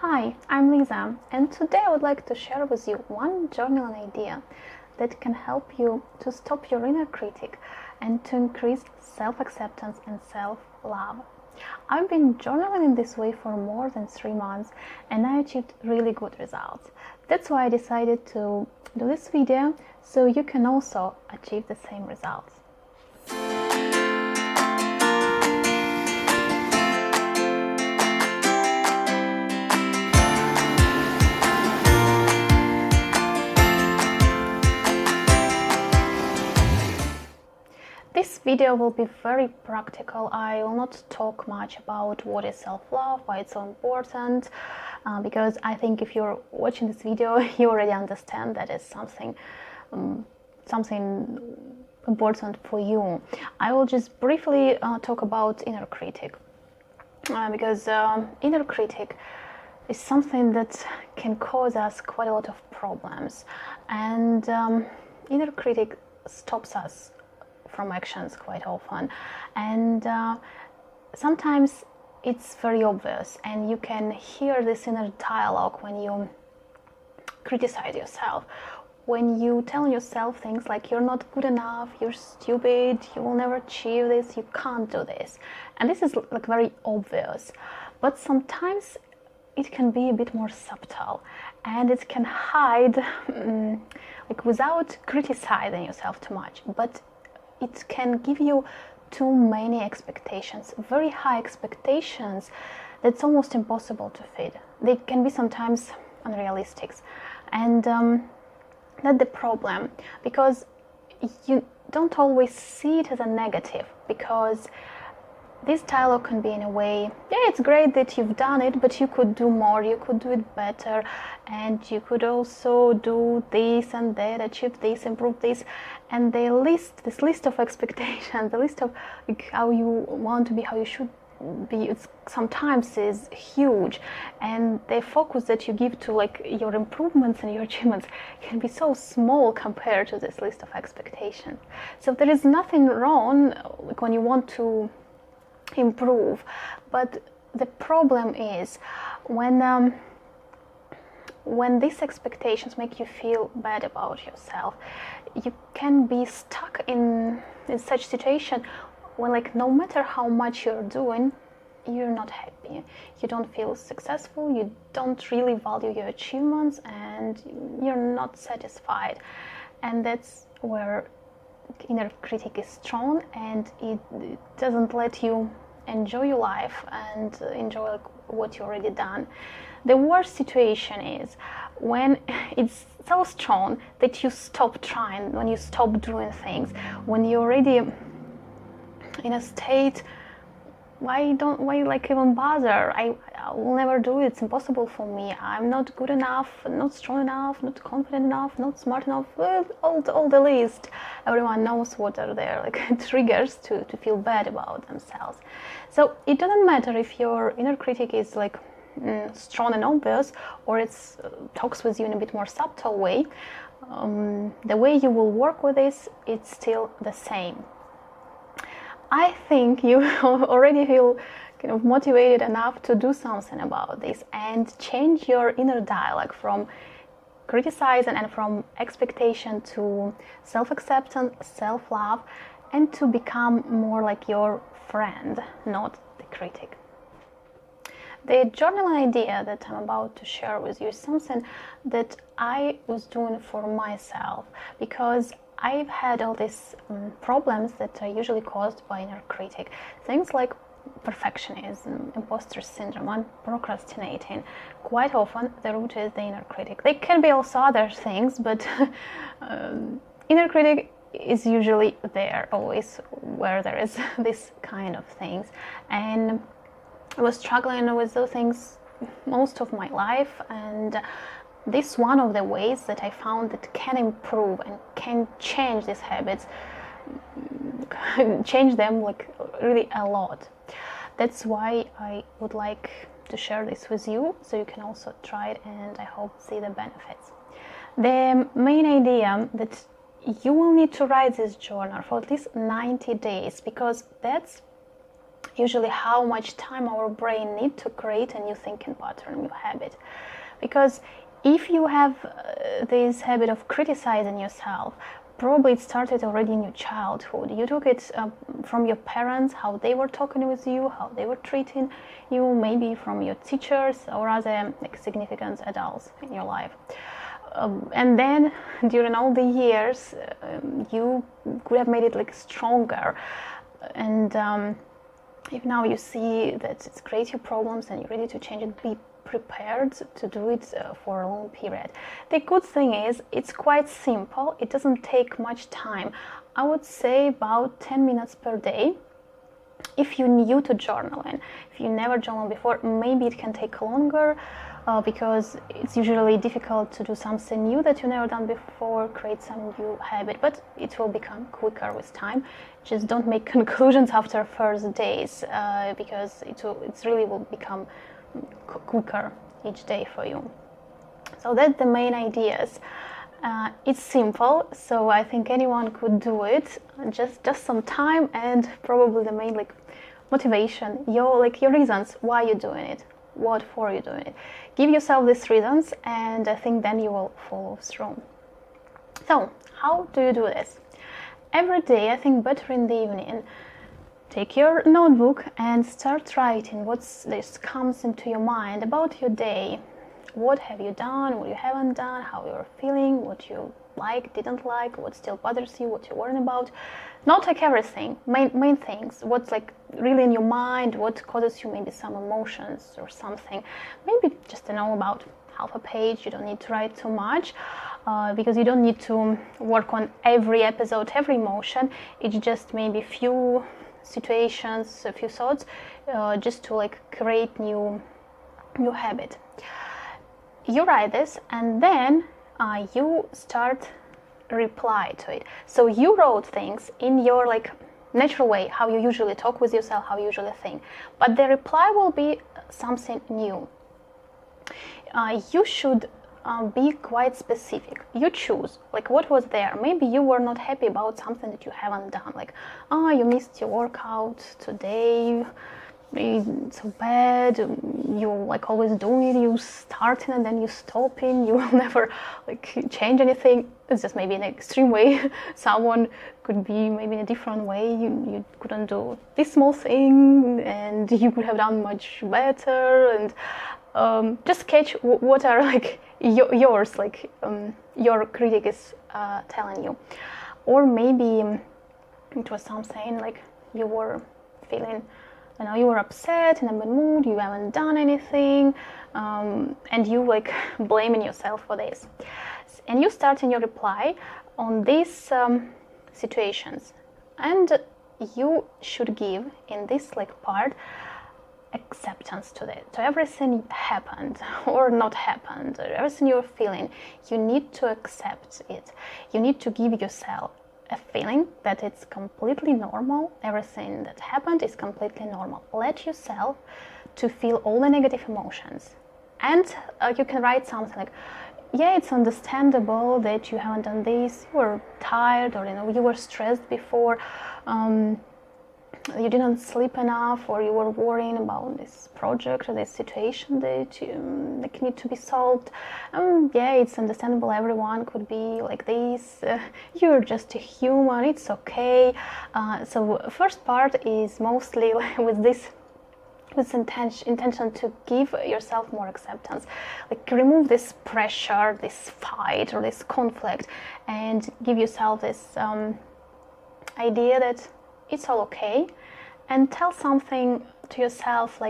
Hi, I'm Lisa, and today I would like to share with you one journaling idea that can help you to stop your inner critic and to increase self-acceptance and self-love. I've been journaling in this way for more than 3 months and I achieved really good results. That's why I decided to do this video so you can also achieve the same results. This video will be very practical. I will not talk much about what is self-love, why it's so important, because I think if you're watching this video, you already understand that it's something important for you. I will just briefly talk about inner critic, because inner critic is something that can cause us quite a lot of problems, and inner critic stops us from actions quite often, and sometimes it's very obvious and you can hear this inner dialogue when you criticize yourself, when you tell yourself things like you're not good enough, you're stupid, you will never achieve this, you can't do this. And this is like very obvious, but sometimes it can be a bit more subtle and it can hide like without criticizing yourself too much, but it can give you too many expectations, very high expectations that's almost impossible to fit. They can be sometimes unrealistic, and that's the problem, because you don't always see it as a negative, because this dialogue can be in a way, yeah, it's great that you've done it, but you could do more, you could do it better, and you could also do this and that, achieve this, improve this, and this list of expectations, the list of like, how you want to be, how you should be, it's sometimes is huge, and the focus that you give to like your improvements and your achievements can be so small compared to this list of expectations. So there is nothing wrong like when you want to improve, but the problem is when these expectations make you feel bad about yourself. You can be stuck in such situation when, like, no matter how much you're doing, you're not happy, you don't feel successful, you don't really value your achievements, and you're not satisfied. And that's where inner critic is strong, and it doesn't let you enjoy your life and enjoy what you already done. The worst situation is when it's so strong that you stop trying, when you stop doing things, when you're already in a state, why even bother? I will never do it, it's impossible for me, I'm not good enough, not strong enough, not confident enough, not smart enough, all the list. Everyone knows what are their like triggers to feel bad about themselves. So it doesn't matter if your inner critic is like strong and obvious, or it's talks with you in a bit more subtle way. The way you will work with this, it's still the same. I think you already feel kind of motivated enough to do something about this and change your inner dialogue from criticizing and from expectation to self-acceptance, self-love, and to become more like your friend, not the critic. The journaling idea that I'm about to share with you is something that I was doing for myself, because I've had all these problems that are usually caused by inner critic. Things like perfectionism, imposter syndrome, and procrastinating. Quite often the root is the inner critic. There can be also other things, but inner critic is usually there, always where there is this kind of things. And I was struggling with those things most of my life, and this is one of the ways that I found that can improve and can change these habits, change them like really a lot. That's why I would like to share this with you, so you can also try it and I hope see the benefits. The main idea that you will need to write this journal for at least 90 days, because that's usually how much time our brain needs to create a new thinking pattern, new habit. Because if you have this habit of criticizing yourself, probably it started already in your childhood. You took it from your parents, how they were talking with you, how they were treating you, maybe from your teachers or other significant adults in your life. And then during all the years, you could have made it stronger. And if now you see that it's creating problems and you're ready to change it, be prepared to do it for a long period. The good thing is it's quite simple. It doesn't take much time. I would say about 10 minutes per day. If you're new to journaling, if you never journaled before, maybe it can take longer because it's usually difficult to do something new that you've never done before, create some new habit, but it will become quicker with time. Just don't make conclusions after first days because it really will become quicker each day for you. So that's the main ideas. It's simple, so I think anyone could do it. Just some time and probably the main motivation, your reasons why you're doing it, what for you're doing it. Give yourself these reasons, and I think then you will follow through. So how do you do this? Every day, I think better in the evening. Take your notebook and start writing what comes into your mind about your day. What have you done, what you haven't done, how you're feeling, what you like, didn't like, what still bothers you, what you're worrying about. Not everything, main things, what's really in your mind, what causes you maybe some emotions or something. Maybe just about half a page, you don't need to write too much. Because you don't need to work on every episode, every emotion. It's just maybe few situations, a few thoughts, just to create new habit. You write this, and then you start reply to it. So you wrote things in your natural way, how you usually talk with yourself, how you usually think, but the reply will be something new. You should be quite specific. You choose what was there. Maybe you were not happy about something that you haven't done, you missed your workout today, it's so bad, you always doing it, you starting and then you stopping, you will never change anything. It's just maybe in an extreme way. Someone could be maybe in a different way. You couldn't do this small thing and you could have done much better. And just catch what are yours, your critic is telling you. Or maybe it was something you were feeling, you were upset, in a bad mood, you haven't done anything, and you blaming yourself for this. And you start in your reply on these situations, and you should give in this part acceptance to everything happened or not happened, or everything you're feeling. You need to accept it. You need to give yourself a feeling that it's completely normal. Everything that happened is completely normal. Let yourself to feel all the negative emotions, and you can write something yeah, it's understandable that you haven't done this, you were tired, or you were stressed before, you didn't sleep enough, or you were worrying about this project or this situation that need to be solved. Yeah, it's understandable, everyone could be like this, you're just a human, it's okay. So first part is mostly with this intention to give yourself more acceptance, remove this pressure, this fight or this conflict, and give yourself this idea that it's all okay, and tell something to yourself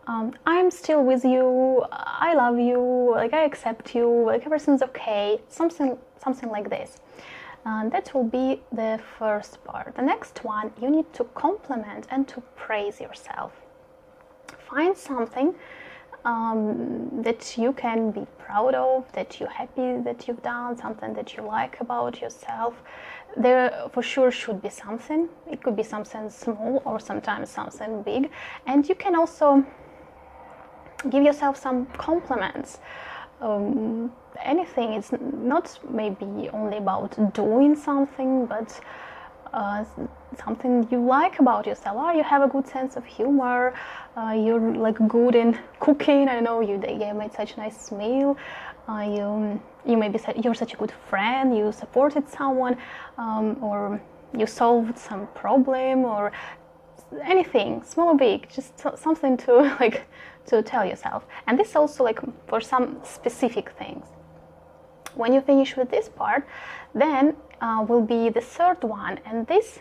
I'm still with you, I love you, I accept you, everything's okay, something like this. That will be the first part. The next one, you need to compliment and to praise yourself. Find something that you can be proud of, that you're happy that you've done, something that you like about yourself. There for sure should be something. It could be something small or sometimes something big. And you can also give yourself some compliments. Anything, it's not maybe only about doing something, but something you like about yourself. Or you have a good sense of humor, you're like good in cooking, I don't know, you made such a nice meal, you maybe you're such a good friend, you supported someone, or you solved some problem, or anything, small or big, just something to like to tell yourself. And this also like for some specific things. When you finish with this part, then will be the third one, and this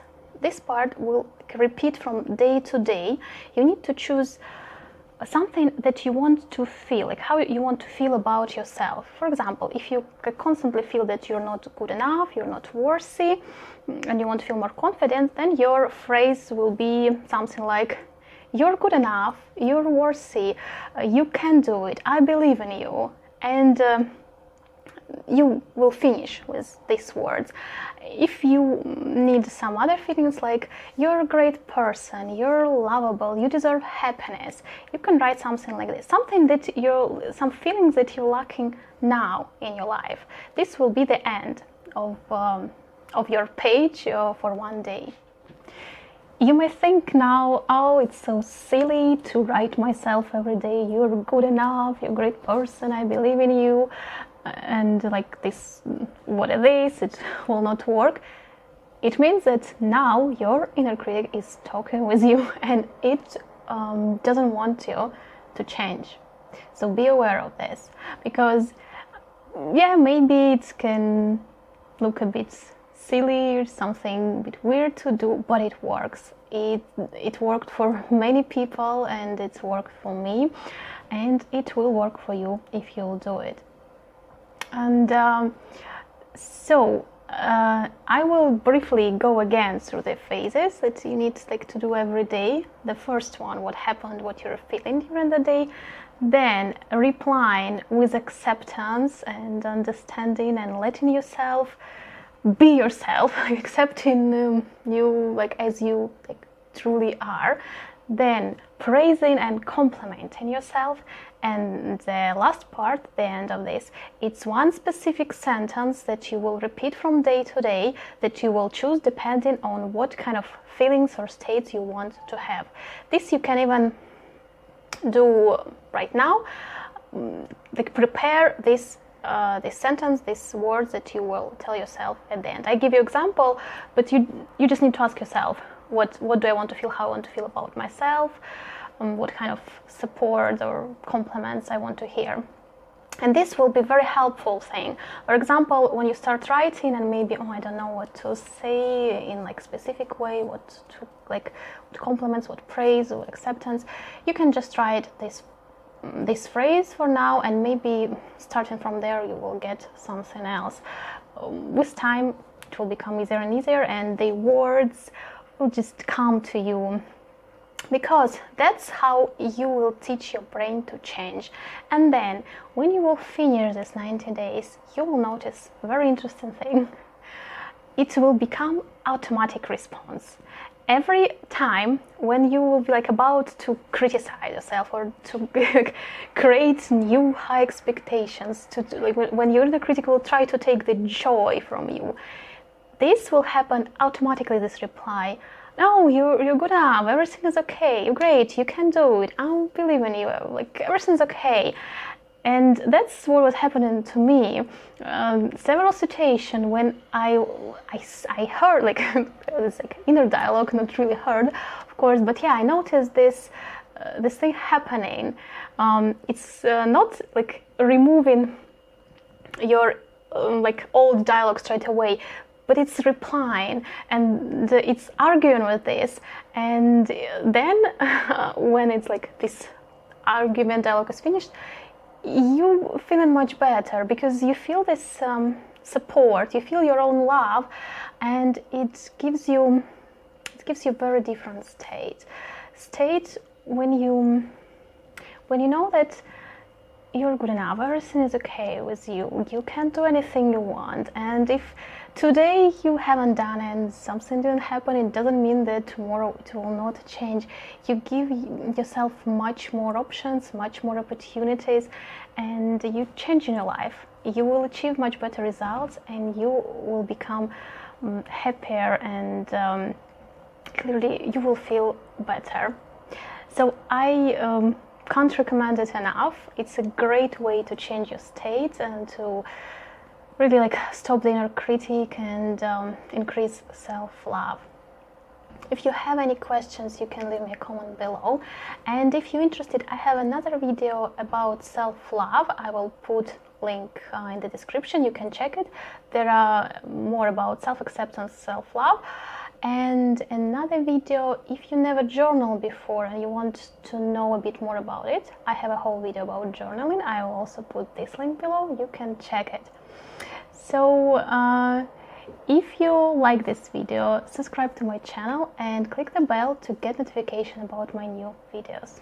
part will repeat from day to day. You need to choose something that you want to feel, like how you want to feel about yourself. For example, if you constantly feel that you're not good enough, you're not worthy, and you want to feel more confident, then your phrase will be something like, you're good enough, you're worthy, you can do it, I believe in you. And you will finish with these words. If you need some other feelings like you're a great person, you're lovable, you deserve happiness, you can write something like this, some feelings that you're lacking now in your life. This will be the end of your page for one day. You may think now, oh, it's so silly to write myself every day, you're good enough, you're a great person, I believe in you, and like this, what it is, it will not work. It means that now your inner critic is talking with you, and it doesn't want you to change. So be aware of this, because maybe it can look a bit silly or something a bit weird to do, but it works. It worked for many people, and it's worked for me, and it will work for you if you'll do it. And I will briefly go again through the phases that you need to do every day. The first one, what happened, what you're feeling during the day. Then replying with acceptance and understanding and letting yourself be yourself, accepting you as you truly are. Then praising and complimenting yourself. And the last part, the end of this, it's one specific sentence that you will repeat from day to day, that you will choose depending on what kind of feelings or states you want to have. This you can even do right now. Prepare this sentence, these words that you will tell yourself at the end. I give you example, but you just need to ask yourself, what do I want to feel, how I want to feel about myself, what kind of support or compliments I want to hear. And this will be very helpful thing. For example, when you start writing and maybe, I don't know what to say in specific way, what compliments, what praise, what acceptance, you can just write this phrase for now, and maybe starting from there you will get something else. With time it will become easier and easier, and the words will just come to you, because that's how you will teach your brain to change. And then when you will finish this 90 days, you will notice a very interesting thing. It will become automatic response. Every time when you will be about to criticize yourself or to create new high expectations, when your inner critic will try to take the joy from you, this will happen automatically, this reply. No, you're good enough, everything is okay, you're great, you can do it, I believe in you, everything's okay. And that's what was happening to me. Several situations when I heard this inner dialogue, not really heard, of course, but I noticed this thing happening. It's not removing your old dialogue straight away, but it's replying and it's arguing with this. And then when it's this argument dialogue is finished, you feeling much better, because you feel this support, you feel your own love, and it gives you a very different state when you know that you're good enough, everything is okay with you, you can do anything you want. And if today you haven't done and something didn't happen, it doesn't mean that tomorrow it will not change. You give yourself much more options, much more opportunities, and you change in your life. You will achieve much better results, and you will become happier and clearly you will feel better. So I can't recommend it enough. It's a great way to change your state and to really like stop the inner critic and increase self-love. If you have any questions, you can leave me a comment below. And if you're interested, I have another video about self-love. I will put link in the description. You can check it. There are more about self-acceptance, self-love. And another video, if you never journaled before and you want to know a bit more about it, I have a whole video about journaling. I will also put this link below. You can check it. So if you like this video, subscribe to my channel and click the bell to get notification about my new videos.